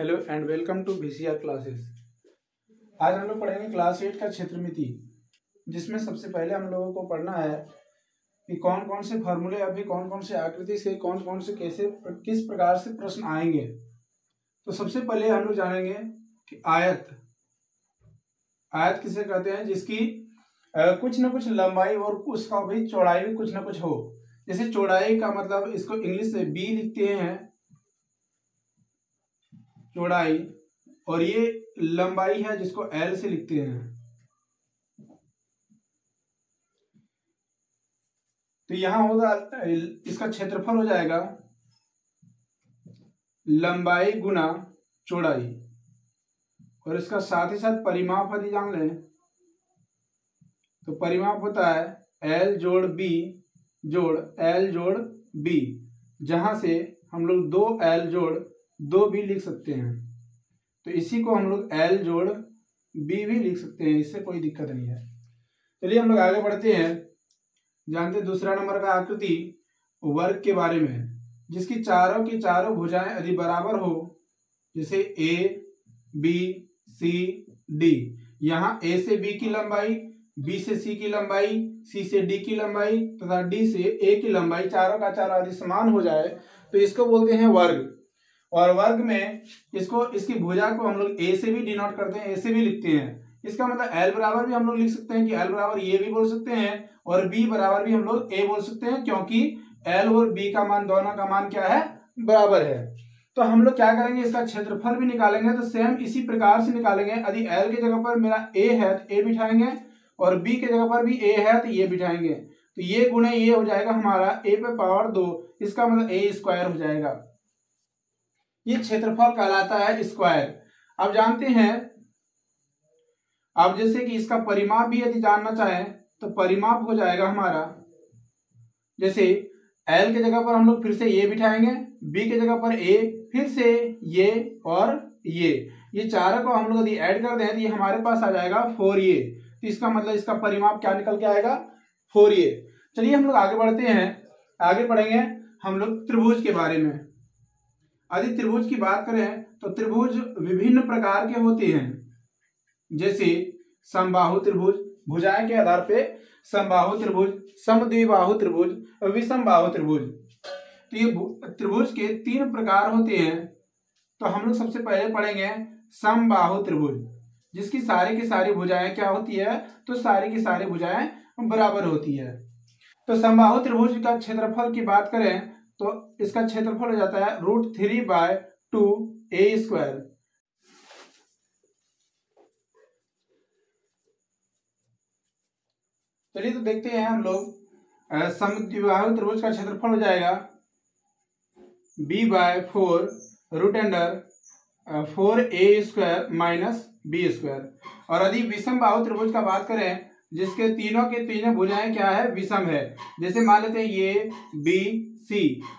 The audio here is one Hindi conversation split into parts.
Hello and welcome to VCR classes. आज हम लोग पढ़ेंगे क्लास 8 का क्षेत्रमिति, जिसमें सबसे पहले हम लोगों को पढ़ना है कि कौन कौन से फार्मूले या फिर कौन कौन से आकृति से कौन कौन से कैसे किस प्रकार से प्रश्न आएंगे। तो सबसे पहले हम लोग जानेंगे कि आयत किसे कहते हैं, जिसकी कुछ न कुछ लंबाई और उसका भी चौड़ाई भी कुछ न कुछ हो। जैसे चौड़ाई का मतलब इसको इंग्लिश से बी लिखते हैं चौड़ाई, और ये लंबाई है जिसको एल से लिखते हैं। तो यहां होगा इसका क्षेत्रफल हो जाएगा लंबाई गुना चौड़ाई, और इसका साथ ही साथ परिमाप यदि जान लें तो परिमाप होता है एल जोड़ बी जोड़ एल जोड़ बी, जहां से हम लोग 2L जोड़ 2B लिख सकते हैं। तो इसी को हम लोग L जोड़ B भी लिख सकते हैं, इससे कोई दिक्कत नहीं है। चलिए हम लोग आगे बढ़ते हैं। जानते हैं दूसरा नंबर का आकृति वर्ग के बारे में, जिसकी चारों की चारों भुजाएं यदि बराबर हो, जैसे A B C D। यहाँ A से B की लंबाई, B से C की लंबाई, C से D की लंबाई तथा D से A की लंबाई चारों का चारों यदि समान हो जाए तो इसको बोलते हैं वर्ग। और वर्ग में इसको इसकी भुजा को हम लोग A से भी डिनोट करते हैं, A से भी लिखते हैं। इसका मतलब L बराबर भी हम लोग लिख सकते हैं कि L बराबर ये भी बोल सकते हैं, और B बराबर भी हम लोग A बोल सकते हैं, क्योंकि L और B का मान दोनों का मान क्या है, बराबर है। तो हम लोग क्या करेंगे, इसका क्षेत्रफल भी निकालेंगे। तो सेम इसी प्रकार से निकालेंगे। यदि L की जगह पर मेरा A है तो A बिठाएंगे, और B की जगह पर भी A है तो ये बिठाएंगे। तो ये गुणे ये हो जाएगा हमारा A पे पावर 2, इसका मतलब A स्क्वायर हो जाएगा। ये क्षेत्रफल कहलाता है स्क्वायर। अब जानते हैं, अब जैसे कि इसका परिमाप भी यदि जानना चाहें तो परिमाप हो जाएगा हमारा, जैसे L की जगह पर हम लोग फिर से ये बिठाएंगे, B की जगह पर A, फिर से ये और ये चारों को हम लोग यदि ऐड कर दें तो ये हमारे पास आ जाएगा 4A। तो इसका मतलब इसका परिमाप क्या निकल के आएगा, 4A। चलिए हम लोग आगे बढ़ते हैं। आगे पढ़ेंगे हम लोग त्रिभुज के बारे में। यदि त्रिभुज की बात करें तो त्रिभुज विभिन्न प्रकार के होते हैं, जैसे समबाहु त्रिभुज, भुजाएं के आधार पे समबाहु त्रिभुज, समद्विबाहु त्रिभुज और विषमबाहु त्रिभुज। तो ये त्रिभुज के 3 प्रकार होते हैं। तो हम लोग सबसे पहले पढ़ेंगे समबाहु त्रिभुज, जिसकी सारी की सारी भुजाएं क्या होती है, तो सारी की सारी भुजाएं बराबर होती है। तो समबाहु त्रिभुज का क्षेत्रफल की बात करें तो इसका क्षेत्रफल हो जाता है √3/2A²। चलिए तो देखते हैं हम लोग। समद्विबाहु त्रिभुज का क्षेत्रफल हो जाएगा B/4 √4A² - B²। और यदि विषम बाहु त्रिभुज का बात करें, जिसके तीनों के तीनों भुजाएं क्या है, विषम है। जैसे मान लेते हैं ये B C,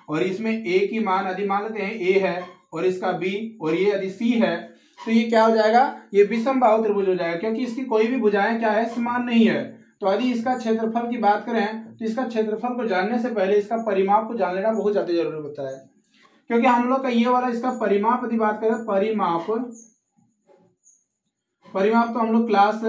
और इसमें A की मान यदि मान लेते हैं A है और इसका B, और ये यदि C है, तो ये क्या हो जाएगा, ये विषम बाहु त्रिभुज हो जाएगा, क्योंकि इसकी कोई भी भुजाएं क्या है, समान नहीं है। तो यदि इसका क्षेत्रफल की बात करें तो इसका क्षेत्रफल को जानने से पहले इसका परिमाप को जान लेना बहुत ज्यादा जरूरी होता है, क्योंकि हम लोग का ये वाला इसका परिमाप यदि बात करें, परिमाप तो हम लोग क्लास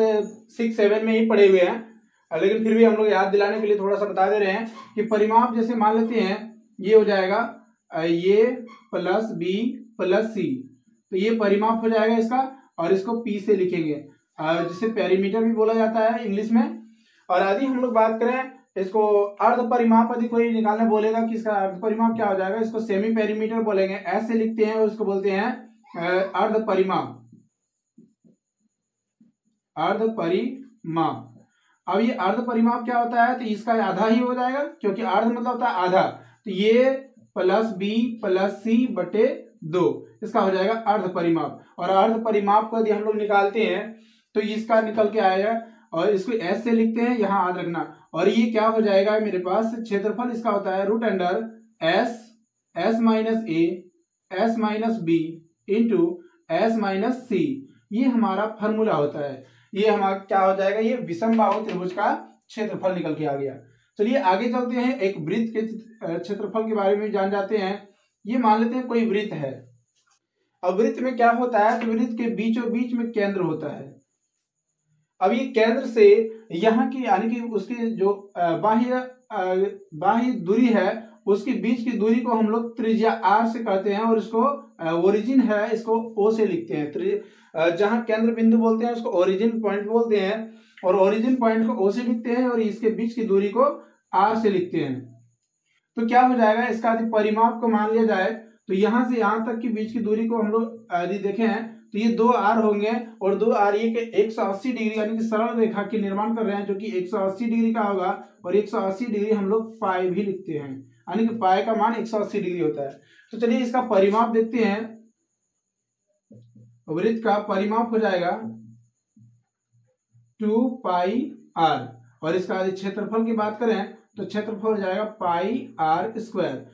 6-7 में ही पढ़े हुए हैं, लेकिन फिर भी हम लोग याद दिलाने के लिए थोड़ा सा बता दे रहे हैं कि परिमाप जैसे मान लेते हैं ये हो जाएगा ये प्लस B प्लस C। तो ये परिमाप हो जाएगा इसका, और इसको P से लिखेंगे, जिसे पेरीमीटर भी बोला जाता है इंग्लिश में। और यदि हम लोग बात करें इसको अर्ध परिमाप, यदि कोई निकालने बोलेगा कि इसका अर्ध परिमाप क्या हो जाएगा, इसको सेमी पेरीमीटर बोलेंगे, ऐसे लिखते हैं, और उसको बोलते हैं अर्ध परिमाप। अर्ध परिमाप। अब ये अर्ध परिमाप क्या होता है, तो इसका आधा ही हो जाएगा, क्योंकि अर्ध मतलब होता है आधा। तो ये प्लस B प्लस C बटे 2, इसका हो जाएगा अर्ध परिमाप। और अर्ध परिमाप को यदि हम लोग निकालते हैं तो इसका निकल के आएगा, और इसको S से लिखते हैं, यहाँ याद रखना। और ये क्या हो जाएगा मेरे पास, क्षेत्रफल इसका होता है √S-A/S-B इंटू S-C। ये हमारा फॉर्मूला होता है। ये हमारा क्या हो जाएगा, ये विषम बाहु त्रिभुज का क्षेत्रफल निकल के आ गया। चलिए आगे चलते हैं, एक वृत्त के क्षेत्रफल के बारे में जान जाते हैं। ये मान लेते हैं कोई वृत्त है, अब वृत्त में क्या होता है, तो वृत्त के बीचों बीच में केंद्र होता है। अब ये केंद्र से यहाँ की यानी कि उसकी जो बाह्य दूरी है उसके बीच की दूरी को हम लोग त्रिज्या r से कहते हैं और इसको ओरिजिन है इसको O से लिखते हैं। जहां केंद्र बिंदु बोलते हैं उसको ओरिजिन पॉइंट बोलते हैं और ओरिजिन पॉइंट को O से लिखते हैं और इसके बीच की दूरी को r से लिखते हैं। तो क्या हो जाएगा, इसका यदि परिमाप को मान लिया जाए तो यहां से यहां तक की बीच की दूरी को हम लोग यदि देखें तो ये 2r होंगे और 2r ये के 180 डिग्री यानी कि सरल रेखा के निर्माण कर रहे हैं जो कि 180 डिग्री का होगा और 180 डिग्री हम लोग पाई भी लिखते हैं यानी कि पाई का मान 180 डिग्री होता है। तो चलिए इसका परिमाप देखते हैं। वृत्त का परिमाप हो जाएगा 2 पाई r और इसका यदि क्षेत्रफल की बात करें तो क्षेत्रफल हो जाएगा पाई r स्क्वायर।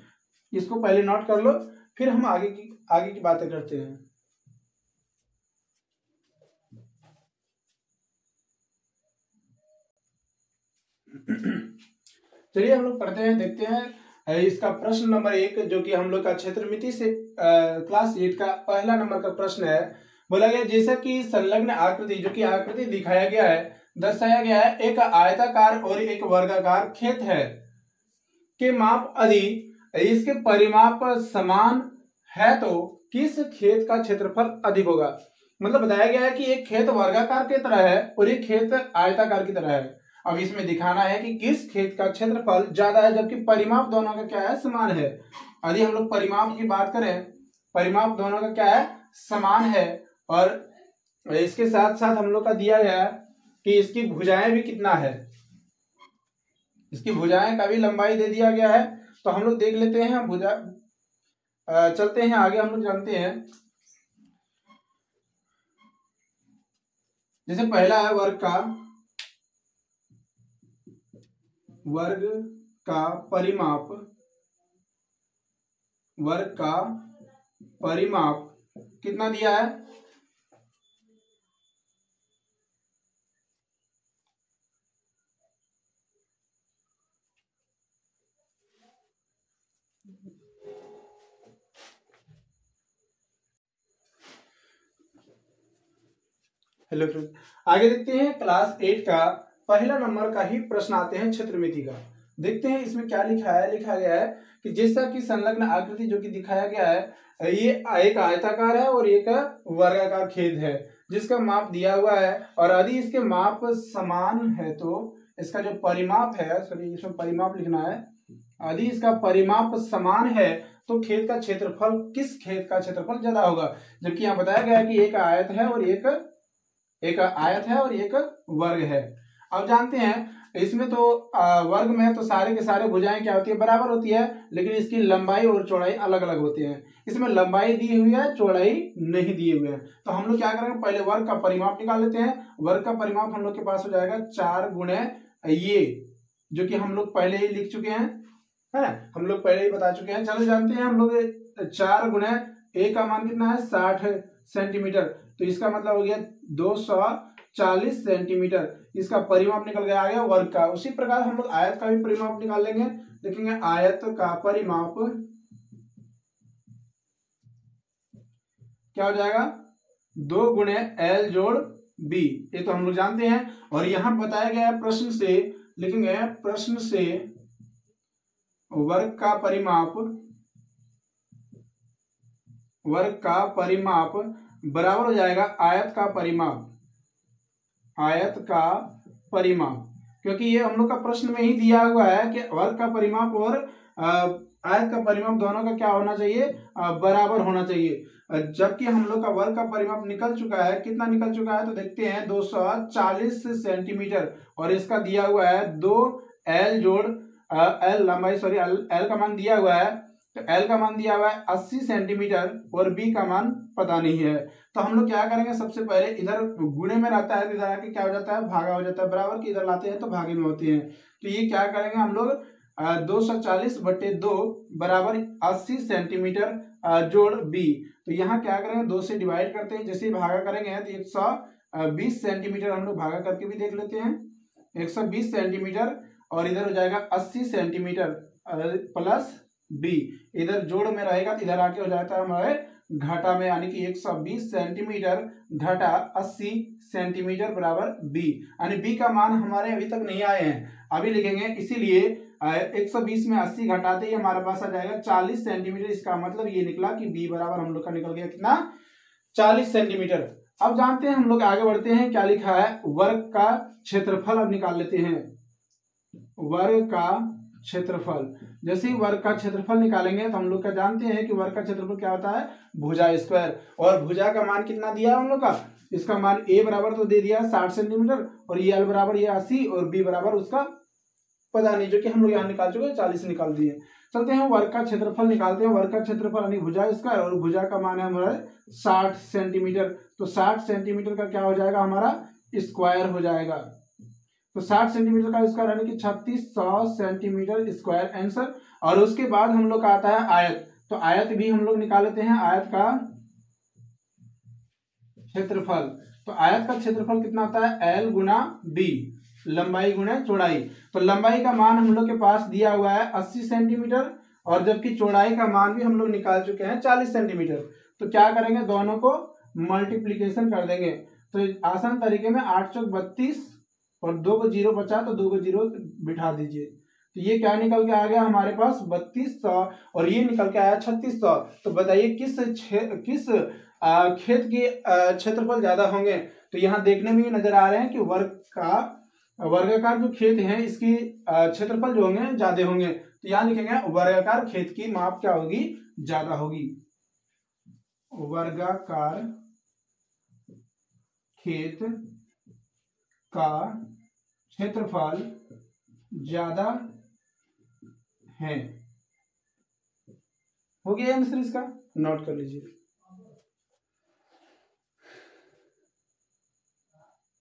इसको पहले नोट कर लो फिर हम आगे की बातें करते हैं। चलिए हम लोग पढ़ते हैं, देखते हैं इसका प्रश्न नंबर 1 जो कि हम लोग का क्षेत्रमिति से क्लास 8 का पहला नंबर का प्रश्न है। बोला गया जैसा कि संलग्न आकृति जो कि आकृति दिखाया गया है दर्शाया गया है, एक आयताकार और एक वर्गाकार खेत है के माप यदि इसके परिमाप समान है तो किस खेत का क्षेत्रफल अधिक होगा। मतलब बताया गया है कि एक खेत वर्गाकार की तरह है और एक खेत आयताकार की तरह है। अब इसमें दिखाना है कि किस खेत का क्षेत्रफल ज्यादा है जबकि परिमाप दोनों का क्या है, समान है। यदि हम लोग परिमाप की बात करें, परिमाप दोनों का क्या है, समान है और इसके साथ साथ हम लोग का दिया गया कि इसकी भुजाएं भी कितना है, इसकी भुजाएं का भी लंबाई दे दिया गया है। तो हम लोग देख लेते हैं भुजा, चलते हैं आगे। हम लोग जानते हैं जैसे पहला है वर्ग का परिमाप, वर्ग का परिमाप कितना दिया है, हेलो फ्रेंड। आगे देखते हैं क्लास 8 का पहला नंबर का ही प्रश्न आते हैं क्षेत्रमिति का। देखते हैं इसमें क्या लिखा है। लिखा गया है कि जैसा कि संलग्न आकृति जो कि दिखाया गया है ये एक आयताकार है और एक वर्गाकार खेत है जिसका माप दिया हुआ है और यदि इसके माप समान है तो इसका जो परिमाप है, सॉरी इसमें परिमाप लिखना है, यदि इसका परिमाप समान है तो खेत का क्षेत्रफल, किस खेत का क्षेत्रफल ज्यादा होगा। जबकि यहाँ बताया गया है कि एक आयत है और एक आयत है और एक वर्ग है। अब जानते हैं इसमें तो वर्ग में तो सारे के सारे भुजाएं क्या होती है, बराबर होती है, लेकिन इसकी लंबाई और चौड़ाई अलग अलग होती है। इसमें लंबाई दी हुई है, चौड़ाई नहीं दिए हुए हैं। तो हम लोग क्या करेंगे, पहले वर्ग का परिमाप निकाल लेते हैं। वर्ग का परिमाप हम लोग के पास हो जाएगा 4 गुणे ये, जो कि हम लोग पहले ही लिख चुके हैं, है ना, हम लोग पहले ही बता चुके हैं। चलो जानते हैं हम लोग 4 गुणे ए का मान कितना है, 60 सेंटीमीटर, तो इसका मतलब हो गया 240 सेंटीमीटर। इसका परिमाप निकल गया, आ गया वर्ग का। उसी प्रकार हम लोग आयत का भी परिमाप निकाल लेंगे। देखेंगे आयत का परिमाप क्या हो जाएगा, 2 गुणे एल जोड़ बी, ये तो हम लोग जानते हैं। और यहां बताया गया है प्रश्न से, लिखेंगे प्रश्न से वर्ग का परिमाप बराबर हो जाएगा आयत का परिमाप, क्योंकि ये हम लोग का प्रश्न में ही दिया हुआ है कि वर्ग का परिमाप और आयत का परिमाप दोनों का क्या होना चाहिए, बराबर होना चाहिए। जबकि हम लोग का वर्ग का परिमाप निकल चुका है, कितना निकल चुका है तो देखते हैं 240 सेंटीमीटर, और इसका दिया हुआ है 2 एल जोड़ एल लंबाई, सॉरी एल का मान दिया हुआ है, तो एल का मान दिया हुआ है 80 सेंटीमीटर और बी का मान पता नहीं है। तो हम लोग क्या करेंगे, सबसे पहले इधर गुणे में रहता है तो इधर आके क्या हो जाता है, भागा हो जाता है, बराबर की इधर लाते हैं तो भागे में होते हैं। तो ये क्या करेंगे हम लोग 240/2 बराबर 80 सेंटीमीटर जोड़ बी, तो यहाँ क्या करेंगे 2 से डिवाइड करते हैं, जैसे ही भागा करेंगे तो 120 सेंटीमीटर हम लोग भागा करके भी देख लेते हैं, 120 सेंटीमीटर, और इधर हो जाएगा 80 सेंटीमीटर प्लस बी, इधर जोड़ में रहेगा तो इधर आके हो जाता है हमारे घटा में, यानी कि 120 सेंटीमीटर घटा 80 सेंटीमीटर बराबर बी, यानी बी का मान हमारे अभी तक नहीं आए हैं, अभी लिखेंगे। इसीलिए 120 में 80 घटाते ही हमारे पास आ जाएगा 40 सेंटीमीटर। इसका मतलब ये निकला कि बी बराबर हम लोग का निकल गया कितना, 40 सेंटीमीटर। अब जानते हैं हम लोग आगे बढ़ते हैं, क्या लिखा है, वर्ग का क्षेत्रफल अब निकाल लेते हैं। वर्ग का क्षेत्रफल, जैसे ही वर्ग का क्षेत्रफल निकालेंगे तो हम लोग का जानते हैं कि वर्ग का क्षेत्रफल क्या होता है, भुजा स्क्वायर। और भुजा का मान कितना दिया है हम लोग का, इसका मान ए बराबर तो दे दिया 60 सेंटीमीटर, और ये एल बराबर ये 80, और बी बराबर उसका पता नहीं, जो कि हम लोग यहाँ निकाल चुके हैं, 40 निकाल दिए। चलते हैं वर्ग का क्षेत्रफल निकालते हैं। वर्ग का क्षेत्रफल यानी भुजा स्क्वायर, और भुजा का मान है हमारा 60 सेंटीमीटर, तो 60 सेंटीमीटर का क्या हो जाएगा, हमारा स्क्वायर हो जाएगा। तो 60 सेंटीमीटर का स्क्वायर यानी कि 3600 सेंटीमीटर स्क्वायर आंसर। और उसके बाद हम लोग का आता है आयत, तो आयत भी हम लोग निकाल लेते हैं। आयत का क्षेत्रफल, तो आयत का क्षेत्रफल कितना होता है, एल गुना बी, लंबाई गुना चौड़ाई। तो लंबाई का मान हम लोग के पास दिया हुआ है 80 सेंटीमीटर, और जबकि चौड़ाई का मान भी हम लोग निकाल चुके हैं 40 सेंटीमीटर। तो क्या करेंगे, दोनों को मल्टीप्लीकेशन कर देंगे। तो आसान तरीके में 8 चौक 32, और 2 को 0 बचा तो 2 को 0 बिठा दीजिए। तो ये क्या निकल के आ गया हमारे पास 3200, और ये निकल के आया 3600। तो बताइए किस खेत के क्षेत्रफल ज्यादा होंगे। तो यहाँ देखने में नजर आ रहे हैं कि वर्गाकार जो खेत है इसकी क्षेत्रफल जो होंगे ज्यादा होंगे। तो यहाँ लिखेंगे वर्गाकार खेत की माप क्या होगी, ज्यादा होगी। वर्गाकार खेत का क्षेत्रफल ज्यादा है। हो गया आंसर इसका, नोट कर लीजिए।